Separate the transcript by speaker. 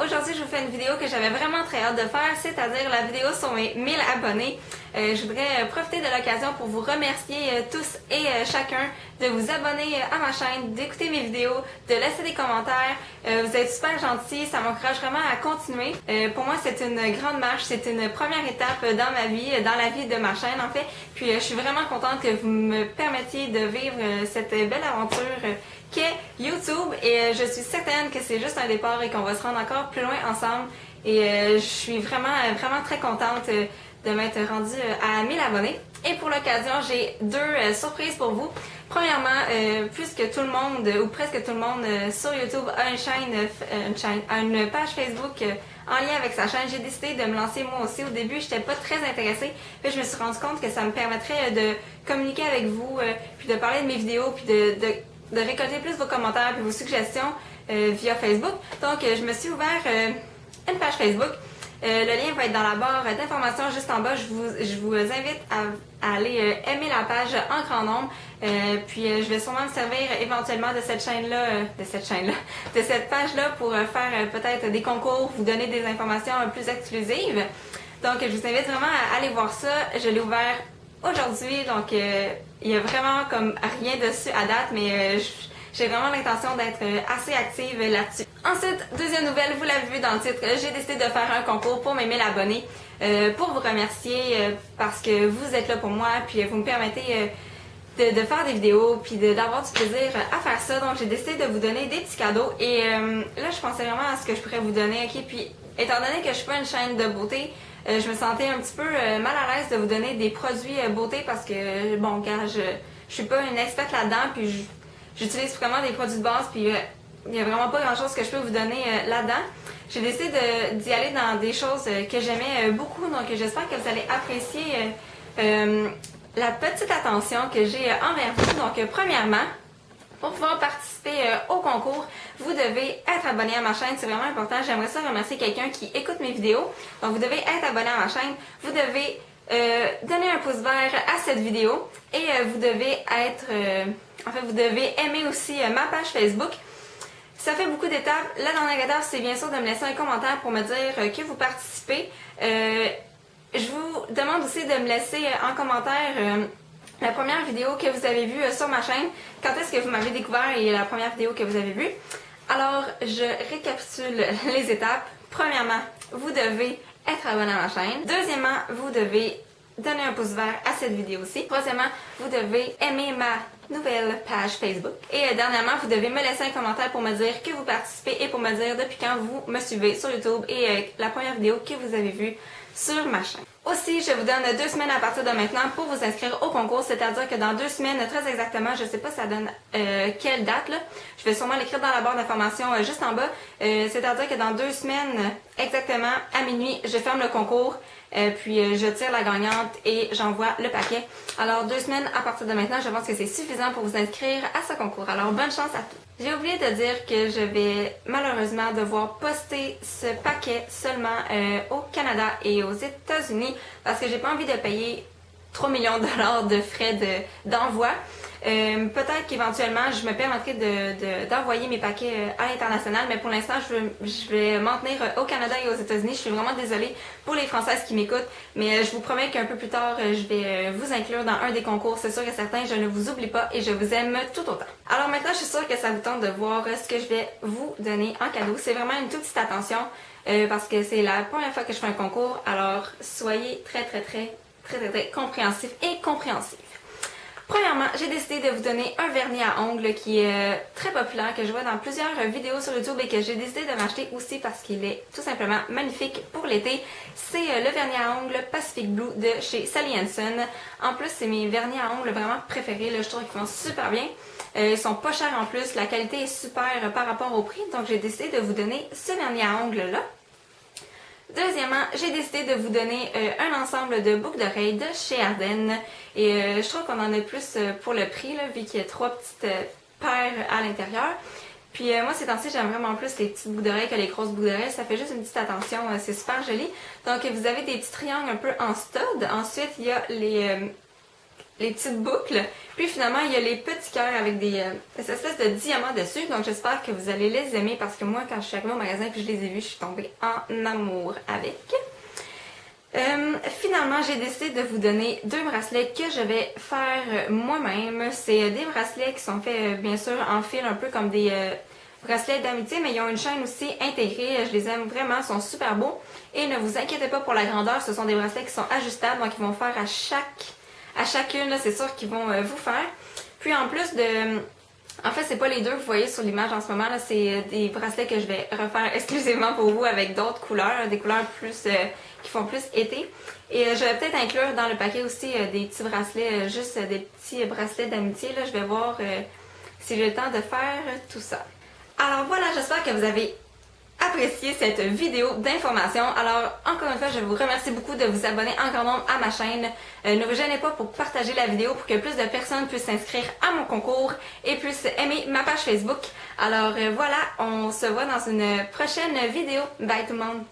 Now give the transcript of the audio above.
Speaker 1: aujourd'hui je vous fais une vidéo que j'avais vraiment très hâte de faire, c'est-à-dire la vidéo sur mes 1000 abonnés. Je voudrais profiter de l'occasion pour vous remercier tous et chacun de vous abonner à ma chaîne, d'écouter mes vidéos, de laisser des commentaires. Vous êtes super gentils, ça m'encourage vraiment à continuer. Pour moi c'est une grande marche, c'est une première étape dans ma vie, dans la vie de ma chaîne en fait. Puis je suis vraiment contente que vous me permettiez de vivre cette belle aventure qu'est YouTube et je suis certaine que c'est juste un départ et qu'on va se rendre encore plus loin ensemble. Et je suis vraiment très contente de m'être rendue à 1000 abonnés. Et pour l'occasion, j'ai deux surprises pour vous. Premièrement, puisque tout le monde, ou presque tout le monde sur YouTube a une page Facebook en lien avec sa chaîne, j'ai décidé de me lancer moi aussi. Au début, j'étais pas très intéressée, puis je me suis rendu compte que ça me permettrait de communiquer avec vous, puis de parler de mes vidéos, puis de récolter plus vos commentaires et vos suggestions via Facebook. Donc, je me suis ouvert une page Facebook. Le lien va être dans la barre d'informations juste en bas. Je vous invite à aller aimer la page en grand nombre. Puis je vais sûrement me servir éventuellement de cette chaîne-là, de cette page-là pour faire peut-être des concours, vous donner des informations plus exclusives. Donc, je vous invite vraiment à aller voir ça. Je l'ai ouvert aujourd'hui, donc il y a vraiment comme rien dessus à date, mais j'ai vraiment l'intention d'être assez active là-dessus. Ensuite, deuxième nouvelle, vous l'avez vu dans le titre, j'ai décidé de faire un concours pour mes 1000 abonnés pour vous remercier parce que vous êtes là pour moi, puis vous me permettez de faire des vidéos, puis d'avoir du plaisir à faire ça. Donc, j'ai décidé de vous donner des petits cadeaux et là, je pensais vraiment à ce que je pourrais vous donner, ok? Puis, étant donné que je suis pas une chaîne de beauté, je me sentais un petit peu mal à l'aise de vous donner des produits beauté parce que, bon, gars, je suis pas une experte là-dedans, puis j'utilise vraiment des produits de base, puis il n'y a vraiment pas grand-chose que je peux vous donner là-dedans. J'ai décidé d'y aller dans des choses que j'aimais beaucoup, donc j'espère que vous allez apprécier la petite attention que j'ai envers vous. Donc, premièrement, pour pouvoir participer au concours, vous devez être abonné à ma chaîne, c'est vraiment important. J'aimerais ça remercier quelqu'un qui écoute mes vidéos. Donc, vous devez être abonné à ma chaîne, vous devez donner un pouce vert à cette vidéo et vous devez vous devez aimer aussi ma page Facebook. Ça fait beaucoup d'étapes. La dernière étape, c'est bien sûr de me laisser un commentaire pour me dire que vous participez. Je vous demande aussi de me laisser en commentaire la première vidéo que vous avez vue sur ma chaîne. Quand est-ce que vous m'avez découvert et la première vidéo que vous avez vue. Alors, je récapitule les étapes. Premièrement, vous devez être abonné à ma chaîne. Deuxièmement, vous devez donner un pouce vert à cette vidéo aussi. Troisièmement, vous devez aimer ma nouvelle page Facebook. Et dernièrement, vous devez me laisser un commentaire pour me dire que vous participez et pour me dire depuis quand vous me suivez sur YouTube et la première vidéo que vous avez vue sur ma chaîne. Aussi, je vous donne 2 semaines à partir de maintenant pour vous inscrire au concours, c'est-à-dire que dans 2 semaines, très exactement, je sais pas ça donne quelle date là, je vais sûrement l'écrire dans la barre d'informations juste en bas, c'est-à-dire que dans 2 semaines, exactement à minuit, je ferme le concours, puis je tire la gagnante et j'envoie le paquet. Alors 2 semaines à partir de maintenant, je pense que c'est suffisant pour vous inscrire à ce concours. Alors bonne chance à tous. J'ai oublié de dire que je vais malheureusement devoir poster ce paquet seulement au Canada et aux États-Unis parce que j'ai pas envie de payer 3 millions de dollars de frais d'envoi. Peut-être qu'éventuellement je me permettrai d'envoyer mes paquets à l'international, mais pour l'instant je vais m'en tenir au Canada et aux États-Unis. Je suis vraiment désolée pour les Françaises qui m'écoutent, mais je vous promets qu'un peu plus tard je vais vous inclure dans un des concours, c'est sûr et certain. Je ne vous oublie pas et je vous aime tout autant. Alors maintenant je suis sûre que ça vous tente de voir ce que je vais vous donner en cadeau. C'est vraiment une toute petite attention parce que c'est la première fois que je fais un concours, alors soyez très compréhensifs et compréhensifs. Premièrement, j'ai décidé de vous donner un vernis à ongles qui est très populaire, que je vois dans plusieurs vidéos sur YouTube et que j'ai décidé de m'acheter aussi parce qu'il est tout simplement magnifique pour l'été. C'est le vernis à ongles Pacific Blue de chez Sally Hansen. En plus, c'est mes vernis à ongles vraiment préférés, là, je trouve qu'ils vont super bien. Ils sont pas chers en plus, la qualité est super par rapport au prix, donc j'ai décidé de vous donner ce vernis à ongles là. Deuxièmement, j'ai décidé de vous donner un ensemble de boucles d'oreilles de chez Ardennes. Et je trouve qu'on en a plus pour le prix, là, vu qu'il y a 3 petites paires à l'intérieur. Puis moi, ces temps-ci, j'aime vraiment plus les petites boucles d'oreilles que les grosses boucles d'oreilles. Ça fait juste une petite attention, c'est super joli. Donc, vous avez des petits triangles un peu en stud. Ensuite, il y a les petites boucles. Puis finalement, il y a les petits cœurs avec des espèces de diamants dessus. Donc j'espère que vous allez les aimer parce que moi, quand je suis arrivée au magasin et que je les ai vus, je suis tombée en amour avec. Finalement, j'ai décidé de vous donner 2 bracelets que je vais faire moi-même. C'est des bracelets qui sont faits, bien sûr, en fil, un peu comme des bracelets d'amitié, mais ils ont une chaîne aussi intégrée. Je les aime vraiment, ils sont super beaux. Et ne vous inquiétez pas pour la grandeur, ce sont des bracelets qui sont ajustables, donc ils vont faire à chacune, c'est sûr qu'ils vont vous faire. Puis en plus de... En fait, c'est pas les deux que vous voyez sur l'image en ce moment, là, c'est des bracelets que je vais refaire exclusivement pour vous avec d'autres couleurs, des couleurs plus qui font plus été. Et je vais peut-être inclure dans le paquet aussi des petits bracelets, juste des petits bracelets d'amitié. Là, je vais voir si j'ai le temps de faire tout ça. Alors voilà, j'espère que vous avez apprécié cette vidéo d'information. Alors, encore une fois, je vous remercie beaucoup de vous abonner en grand nombre à ma chaîne. Ne vous gênez pas pour partager la vidéo pour que plus de personnes puissent s'inscrire à mon concours et puissent aimer ma page Facebook. Alors voilà, on se voit dans une prochaine vidéo. Bye tout le monde!